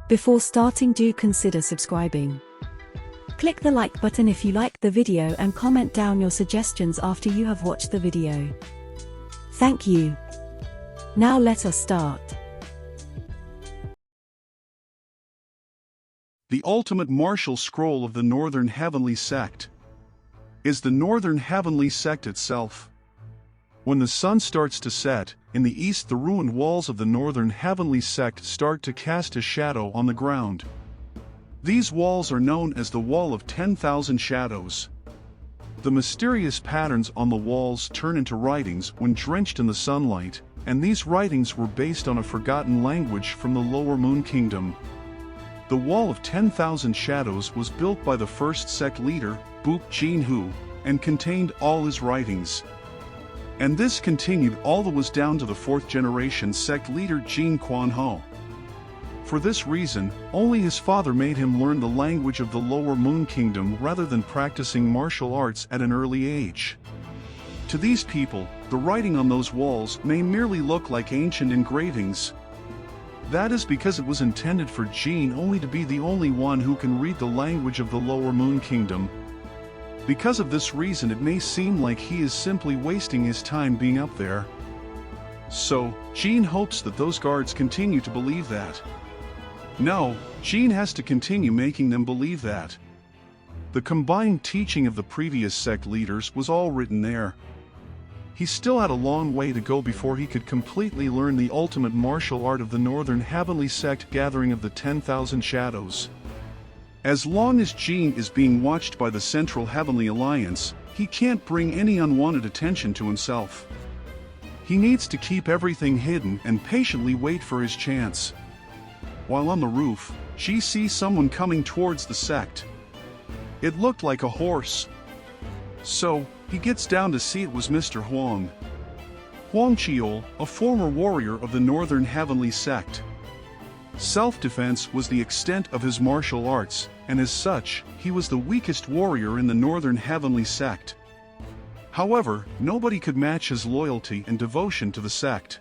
Before starting, do consider subscribing. Click the like button if you liked the video and comment down your suggestions after you have watched the video. Thank you. Now let us start. The ultimate martial scroll of the Northern Heavenly Sect is the Northern Heavenly Sect itself. When the sun starts to set, in the east the ruined walls of the Northern Heavenly Sect start to cast a shadow on the ground. These walls are known as the Wall of 10,000 Shadows. The mysterious patterns on the walls turn into writings when drenched in the sunlight, and these writings were based on a forgotten language from the Lower Moon Kingdom. The Wall of 10,000 Shadows was built by the first sect leader, Jin Mu-Won, and contained all his writings. And this continued all the way down to the Fourth Generation Sect Leader Jin Kwan-Ho. For this reason, only his father made him learn the language of the Lower Moon Kingdom rather than practicing martial arts at an early age. To these people, the writing on those walls may merely look like ancient engravings. That is because it was intended for Jin only to be the only one who can read the language of the Lower Moon Kingdom. Because of this reason, it may seem like he is simply wasting his time being up there. So, Jin hopes that those guards continue to believe that. No, Jin has to continue making them believe that. The combined teaching of the previous sect leaders was all written there. He still had a long way to go before he could completely learn the ultimate martial art of the Northern Heavenly Sect gathering of the 10,000 Shadows. As long as Jin is being watched by the Central Heavenly Alliance, he can't bring any unwanted attention to himself. He needs to keep everything hidden and patiently wait for his chance. While on the roof, she sees someone coming towards the sect. It looked like a horse. So, he gets down to see it was Mr. Huang. Huang Qiol, a former warrior of the Northern Heavenly Sect. Self-defense was the extent of his martial arts, and as such, he was the weakest warrior in the Northern Heavenly Sect. However, nobody could match his loyalty and devotion to the sect.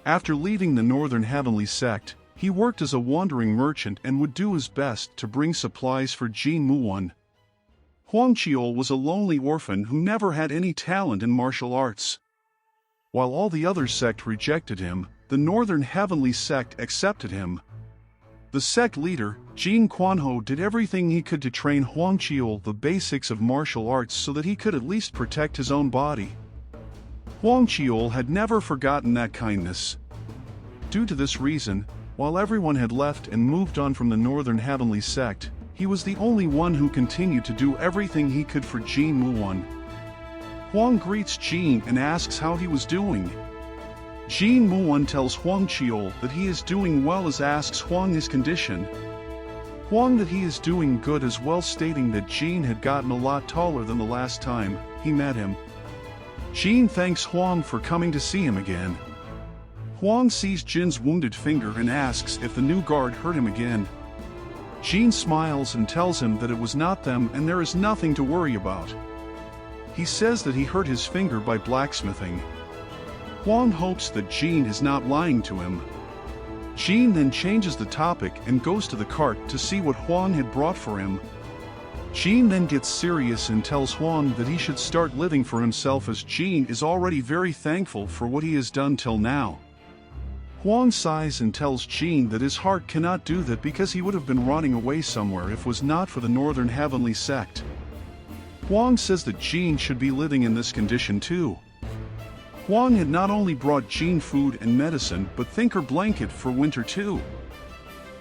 After leaving the Northern Heavenly Sect, he worked as a wandering merchant and would do his best to bring supplies for Jin Mu-Won. Huang Qiol was a lonely orphan who never had any talent in martial arts. While all the other sect rejected him, the Northern Heavenly Sect accepted him. The sect leader, Jin Kwan-Ho, did everything he could to train Huang Qiol the basics of martial arts so that he could at least protect his own body. Huang Qiol had never forgotten that kindness. Due to this reason, while everyone had left and moved on from the Northern Heavenly Sect, he was the only one who continued to do everything he could for Jin Mu-Won. Huang greets Jin and asks how he was doing. Jin Mu-Won tells Huang Qiol that he is doing well, as asks Huang his condition. Huang that he is doing good as well, stating that Jin had gotten a lot taller than the last time he met him. Jin thanks Huang for coming to see him again. Huang sees Jin's wounded finger and asks if the new guard hurt him again. Jin smiles and tells him that it was not them and there is nothing to worry about. He says that he hurt his finger by blacksmithing. Huang hopes that Jin is not lying to him. Jin then changes the topic and goes to the cart to see what Huang had brought for him. Jin then gets serious and tells Huang that he should start living for himself, as Jin is already very thankful for what he has done till now. Huang sighs and tells Jin that his heart cannot do that because he would have been running away somewhere if it was not for the Northern Heavenly Sect. Huang says that Jin should be living in this condition too. Huang had not only brought Jin food and medicine but thinker blanket for winter too.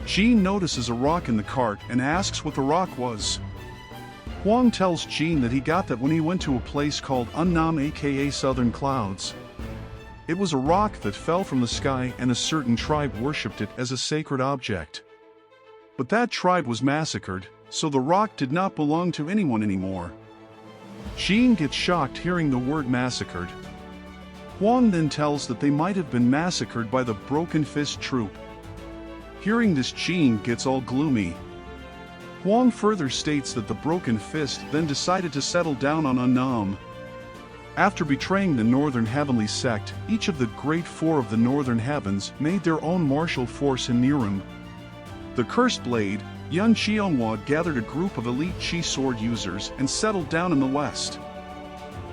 Jin notices a rock in the cart and asks what the rock was. Huang tells Jin that he got that when he went to a place called Unnam, aka Southern Clouds. It was a rock that fell from the sky and a certain tribe worshipped it as a sacred object. But that tribe was massacred, so the rock did not belong to anyone anymore. Jin gets shocked hearing the word massacred. Huang then tells that they might have been massacred by the Broken Fist troop. Hearing this, Jin gets all gloomy. Huang further states that the Broken Fist then decided to settle down on Unnam. After betraying the Northern Heavenly Sect, each of the Great Four of the Northern Heavens made their own martial force in Nirim. The Cursed Blade, Yun Cheonghwa gathered a group of elite Chi sword users and settled down in the west.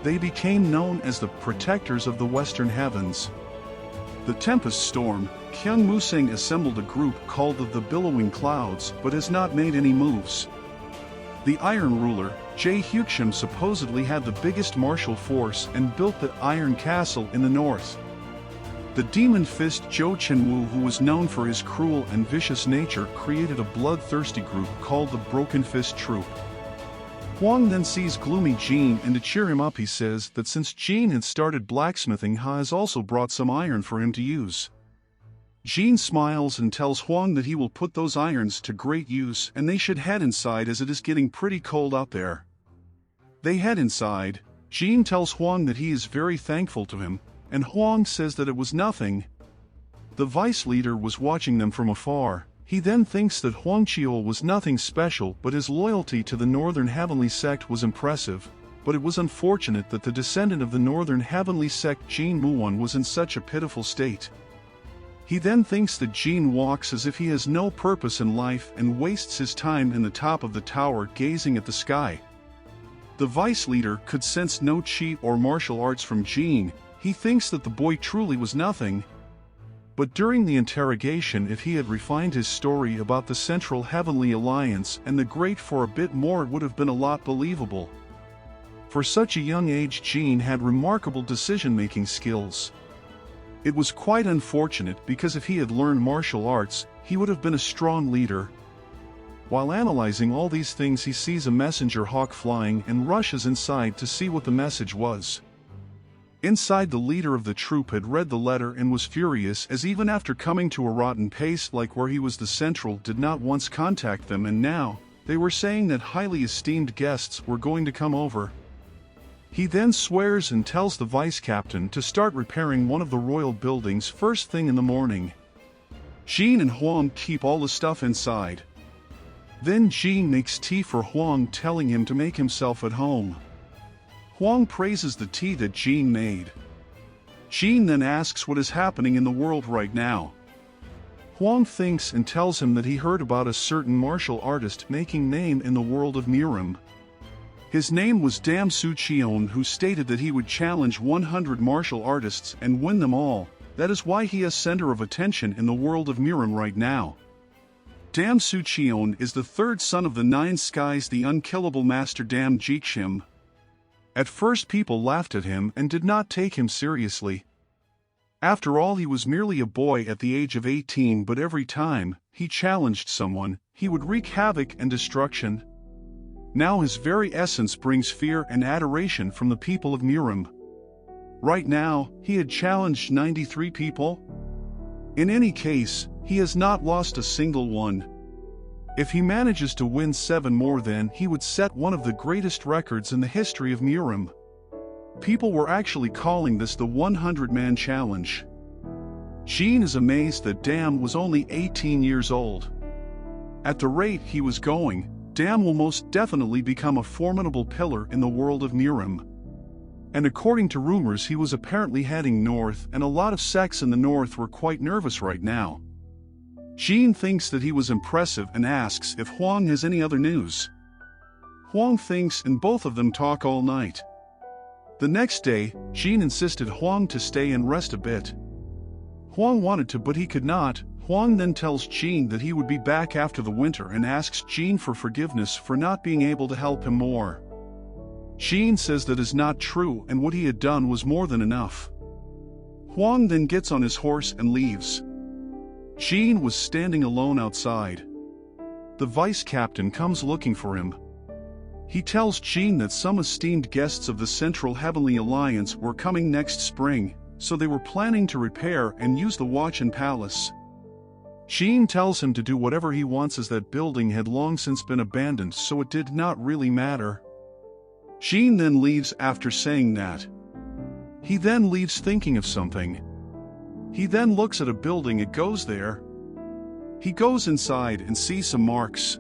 They became known as the Protectors of the Western Heavens. The Tempest Storm, Kyung Musing assembled a group called the Billowing Clouds but has not made any moves. The Iron Ruler, Jae Hyukshim supposedly had the biggest martial force and built the Iron Castle in the north. The Demon Fist Jo Chun-woo, who was known for his cruel and vicious nature, created a bloodthirsty group called the Broken Fist Troop. Hwang then sees gloomy Jin, and to cheer him up he says that since Jin had started blacksmithing, Ha has also brought some iron for him to use. Jin smiles and tells Hwang that he will put those irons to great use and they should head inside as it is getting pretty cold out there. They head inside. Jin tells Hwang that he is very thankful to him, and Hwang says that it was nothing. The vice leader was watching them from afar. He then thinks that Hwang Cheol was nothing special, but his loyalty to the Northern Heavenly Sect was impressive, but it was unfortunate that the descendant of the Northern Heavenly Sect Jin Mu-Won was in such a pitiful state. He then thinks that Jin walks as if he has no purpose in life and wastes his time in the top of the tower gazing at the sky. The vice leader could sense no chi or martial arts from Jin. He thinks that the boy truly was nothing. But during the interrogation, if he had refined his story about the Central Heavenly Alliance and the Great for a bit more, it would have been a lot believable. For such a young age, Jin had remarkable decision-making skills. It was quite unfortunate because if he had learned martial arts, he would have been a strong leader. While analyzing all these things, he sees a messenger hawk flying and rushes inside to see what the message was. Inside, the leader of the troop had read the letter and was furious, as even after coming to a rotten pace like where he was, the central did not once contact them, and now they were saying that highly esteemed guests were going to come over. He then swears and tells the vice captain to start repairing one of the royal buildings first thing in the morning. Jin and Hwang keep all the stuff inside. Then Jin makes tea for Hwang, telling him to make himself at home. Hwang praises the tea that Jin made. Jin then asks what is happening in the world right now. Hwang thinks and tells him that he heard about a certain martial artist making name in the world of Mirim. His name was Dam Su Cheon, who stated that he would challenge 100 martial artists and win them all. That is why he is center of attention in the world of Mirim right now. Dam Su Cheon is the third son of the Nine Skies, the unkillable master Dam Jikshim. At first people laughed at him and did not take him seriously. After all, he was merely a boy at the age of 18, but every time he challenged someone, he would wreak havoc and destruction. Now his very essence brings fear and adoration from the people of Mirim. Right now, he had challenged 93 people. In any case, he has not lost a single one. If he manages to win 7 more, then he would set one of the greatest records in the history of Mirim. People were actually calling this the 100-man challenge. Jin is amazed that Dam was only 18 years old. At the rate he was going, Dam will most definitely become a formidable pillar in the world of Mirim. And according to rumors, he was apparently heading north, and a lot of sects in the north were quite nervous right now. Jin thinks that he was impressive and asks if Hwang has any other news. Hwang thinks, and both of them talk all night. The next day, Jin insisted Hwang to stay and rest a bit. Hwang wanted to, but he could not. Hwang then tells Jin that he would be back after the winter and asks Jin for forgiveness for not being able to help him more. Jin says that is not true and what he had done was more than enough. Hwang then gets on his horse and leaves. Jin was standing alone outside. The vice captain comes looking for him. He tells Jin that some esteemed guests of the Central Heavenly Alliance were coming next spring, so they were planning to repair and use the Watch and Palace. Jin tells him to do whatever he wants, as that building had long since been abandoned, so it did not really matter. Jin then leaves after saying that. He then leaves thinking of something. He then looks at a building, it goes there. He goes inside and sees some marks.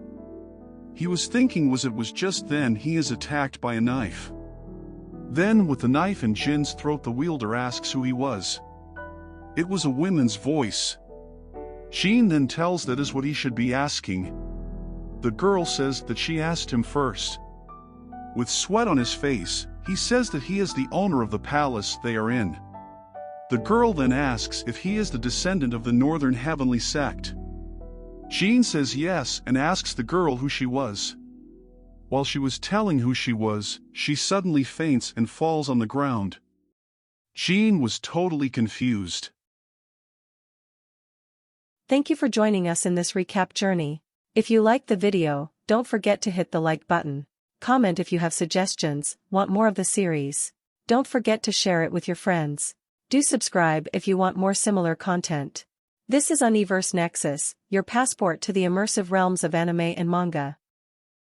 He was thinking it was just then he is attacked by a knife. Then with the knife in Jin's throat, the wielder asks who he was. It was a woman's voice. Jin then tells that is what he should be asking. The girl says that she asked him first. With sweat on his face, he says that he is the owner of the palace they are in. The girl then asks if he is the descendant of the Northern Heavenly Sect. Jin says yes and asks the girl who she was. While she was telling who she was, she suddenly faints and falls on the ground. Jin was totally confused. Thank you for joining us in this recap journey. If you liked the video, don't forget to hit the like button. Comment if you have suggestions, want more of the series. Don't forget to share it with your friends. Do subscribe if you want more similar content. This is Universe Nexus, your passport to the immersive realms of anime and manga.